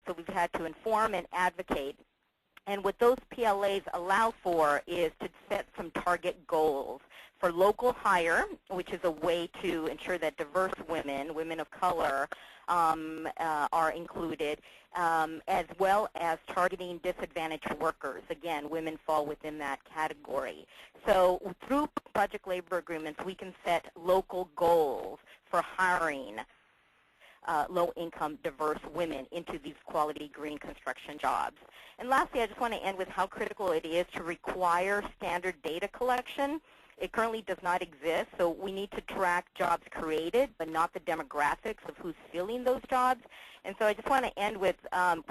So we've had to inform and advocate. And what those PLAs allow for is to set some target goals for local hire, which is a way to ensure that diverse women, women of color, are included, as well as targeting disadvantaged workers. Again, women fall within that category. So through project labor agreements, we can set local goals for hiring low-income, diverse women into these quality green construction jobs. And lastly, I just want to end with how critical it is to require standard data collection. It currently does not exist, so we need to track jobs created, but not the demographics of who's filling those jobs. And so I just want to end with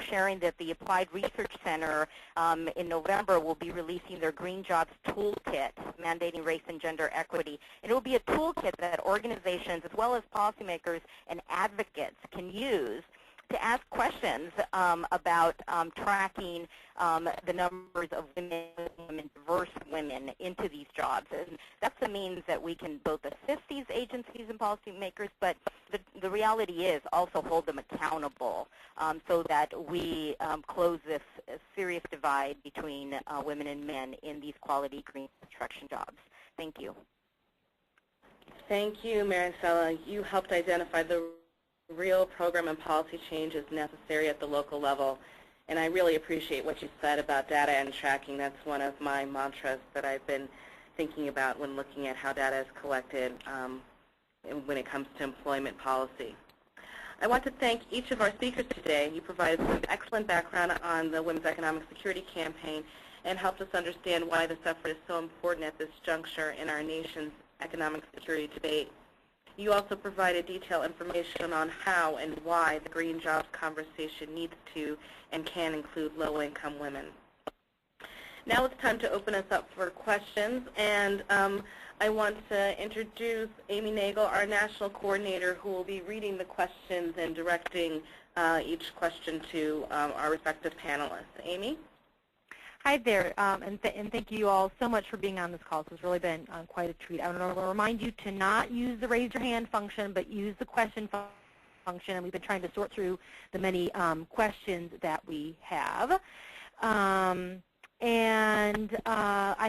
sharing that the Applied Research Center in November will be releasing their Green Jobs Toolkit, mandating race and gender equity. And it will be a toolkit that organizations as well as policymakers and advocates can use to ask questions about tracking the numbers of women, diverse women into these jobs. And that's the means that we can both assist these agencies and policymakers, but the reality is also hold them accountable so that we close this serious divide between women and men in these quality green construction jobs. Thank you. Thank you, Maricela. You helped identify the real program and policy changes necessary at the local level. And I really appreciate what you said about data and tracking. That's one of my mantras that I've been thinking about when looking at how data is collected when it comes to employment policy. I want to thank each of our speakers today. You provided some excellent background on the Women's Economic Security Campaign and helped us understand why this effort is so important at this juncture in our nation's economic security debate. You also provided detailed information on how and why the green jobs conversation needs to and can include low-income women. Now it's time to open us up for questions, and I want to introduce Amy Nagel, our national coordinator, who will be reading the questions and directing each question to our respective panelists. Amy? Hi there, and thank you all so much for being on this call. It's really been quite a treat. I want to remind you to not use the raise your hand function, but use the question function, and we've been trying to sort through the many questions that we have. I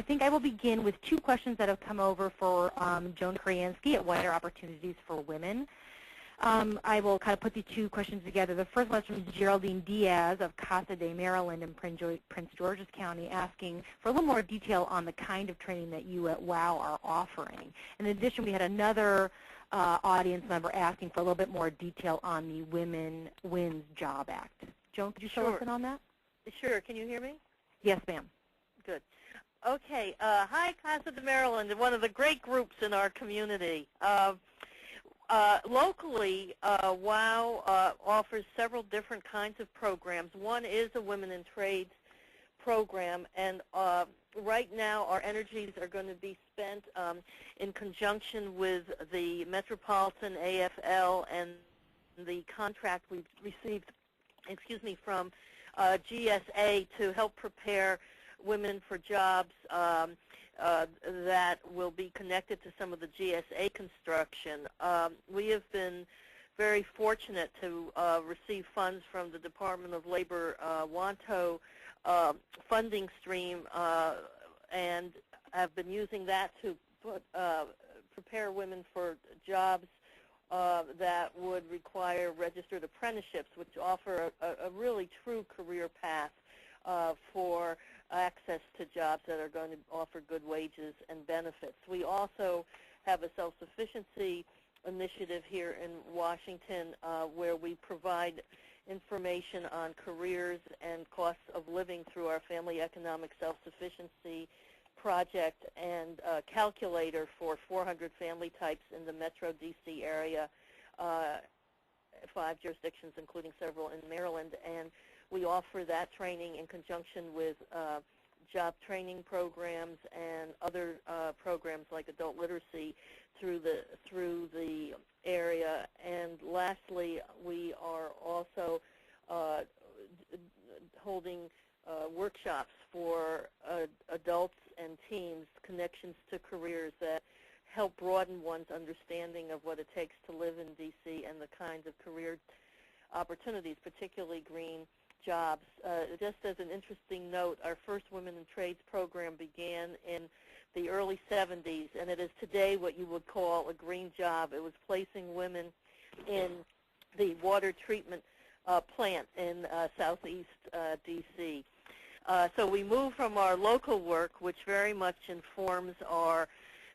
think I will begin with two questions that have come over for Joan Kriansky at Wider Opportunities for Women. I will kind of put the two questions together. The first one is from Geraldine Diaz of Casa de Maryland in Prince George's County, asking for a little more detail on the kind of training that you at WOW are offering. In addition, we had another audience member asking for a little bit more detail on the Women Wins Job Act. Joan, could you fill us in on that? Sure. Can you hear me? Yes, ma'am. Good. Okay. Hi, Casa de Maryland, one of the great groups in our community. Locally, WOW offers several different kinds of programs. One is a Women in Trades program, and right now our energies are going to be spent in conjunction with the Metropolitan AFL and the contract we've received, from GSA to help prepare women for jobs that will be connected to some of the GSA construction. We have been very fortunate to receive funds from the Department of Labor WANTO funding stream and have been using that to prepare women for jobs that would require registered apprenticeships, which offer a really true career path for access to jobs that are going to offer good wages and benefits. We also have a self-sufficiency initiative here in Washington where we provide information on careers and costs of living through our Family Economic Self-Sufficiency Project and calculator for 400 family types in the Metro D.C. area, 5 jurisdictions, including several in Maryland. And we offer that training in conjunction with job training programs and other programs like adult literacy through the area. And lastly, we are also holding workshops for adults and teens, connections to careers that help broaden one's understanding of what it takes to live in D.C. and the kinds of career opportunities, particularly green jobs. Just as an interesting note, our first Women in Trades program began in the early 70s, and it is today what you would call a green job. It was placing women in the water treatment plant in southeast D.C. So we move from our local work, which very much informs our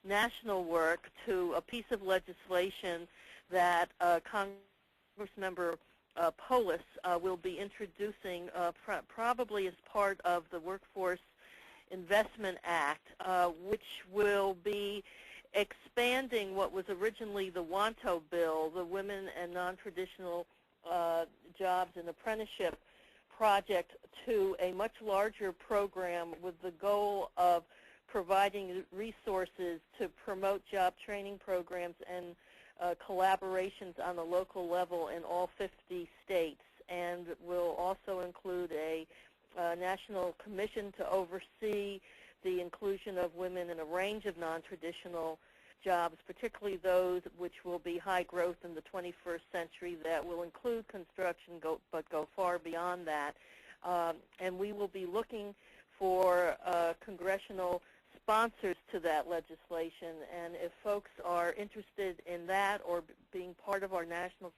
national work, to a piece of legislation that Congressmember Polis will be introducing probably as part of the Workforce Investment Act, which will be expanding what was originally the WANTO bill, the Women and Non-Traditional Jobs and Apprenticeship Project, to a much larger program with the goal of providing resources to promote job training programs and collaborations on the local level in all 50 states, and will also include a national commission to oversee the inclusion of women in a range of non-traditional jobs, particularly those which will be high growth in the 21st century, that will include construction but go far beyond that. And we will be looking for congressional sponsors to that legislation, and if folks are interested in that or being part of our National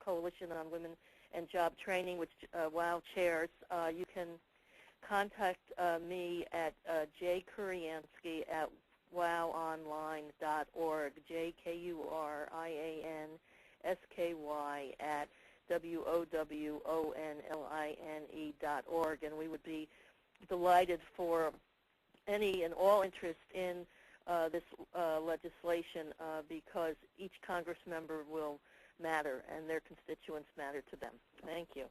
Coalition on Women and Job Training, which WOW chairs, you can contact me at jkuriansky at wowonline.org, jkuriansky at wowonline.org, and we would be delighted for any and all interest in this legislation, because each Congress member will matter and their constituents matter to them. Thank you.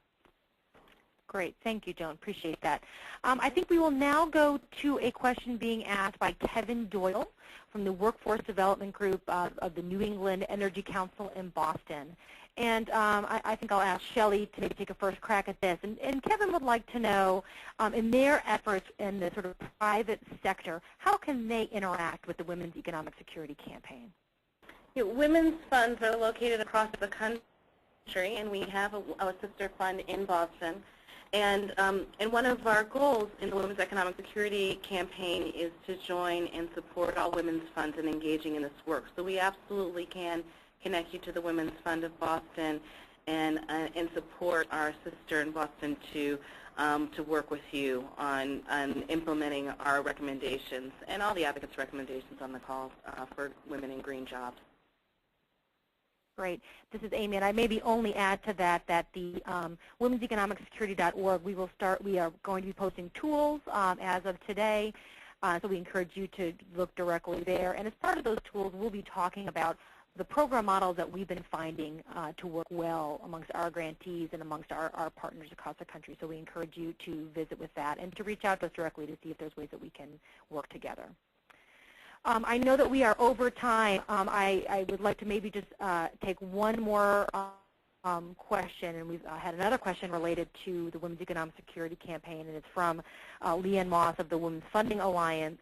Great. Thank you, Joan. Appreciate that. I think we will now go to a question being asked by Kevin Doyle from the Workforce Development Group of the New England Energy Council in Boston. And I think I'll ask Shelley to maybe take a first crack at this. And Kevin would like to know, in their efforts in the sort of private sector, how can they interact with the Women's Economic Security Campaign? Women's funds are located across the country, and we have a sister fund in Boston. And one of our goals in the Women's Economic Security Campaign is to join and support all women's funds in engaging in this work. So we absolutely can connect you to the Women's Fund of Boston and support our sister in Boston to work with you on implementing our recommendations and all the advocates' recommendations on the call for women in green jobs. Great. This is Amy, and I maybe only add to that the womenseconomicsecurity.org, we are going to be posting tools as of today, so we encourage you to look directly there. And as part of those tools, we'll be talking about the program models that we've been finding to work well amongst our grantees and amongst our partners across the country. So we encourage you to visit with that and to reach out to us directly to see if there's ways that we can work together. I know that we are over time. I would like to maybe just take one more question, and we've had another question related to the Women's Economic Security Campaign, and it's from Leanne Moss of the Women's Funding Alliance,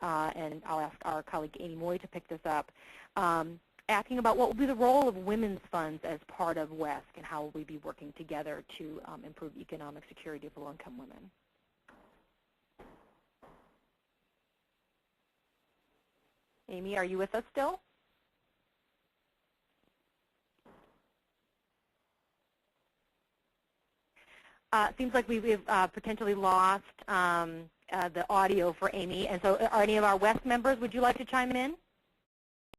and I'll ask our colleague Amy Moy to pick this up, asking about what will be the role of women's funds as part of WESC, and how will we be working together to improve economic security for low-income women. Amy, are you with us still? Seems like we've potentially lost the audio for Amy. And so are any of our WESC members, would you like to chime in?